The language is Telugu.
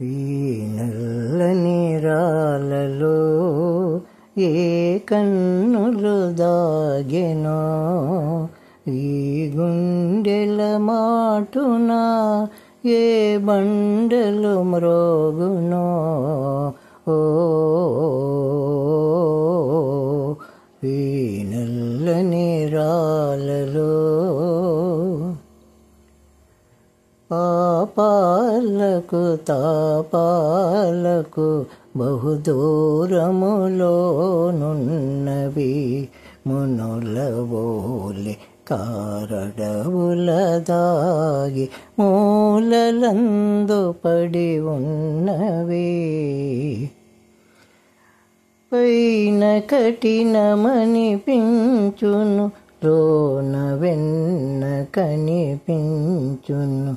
ఈ నల్లని రాలలో ఏ కన్నులు దాగెనో, ఈ గుండెల మాటున ఏ బండలు మ్రోగునో. ఓ ఈ నల్లని రాలలో పాపాలకు తాపాలకు బహుదూరములోనున్నవి మునుల ఓలె కారడవుల దాగి మూలలందు పడి ఉన్నవి. పైన కఠినమనిపించును, లోన వెన్న కనిపించును,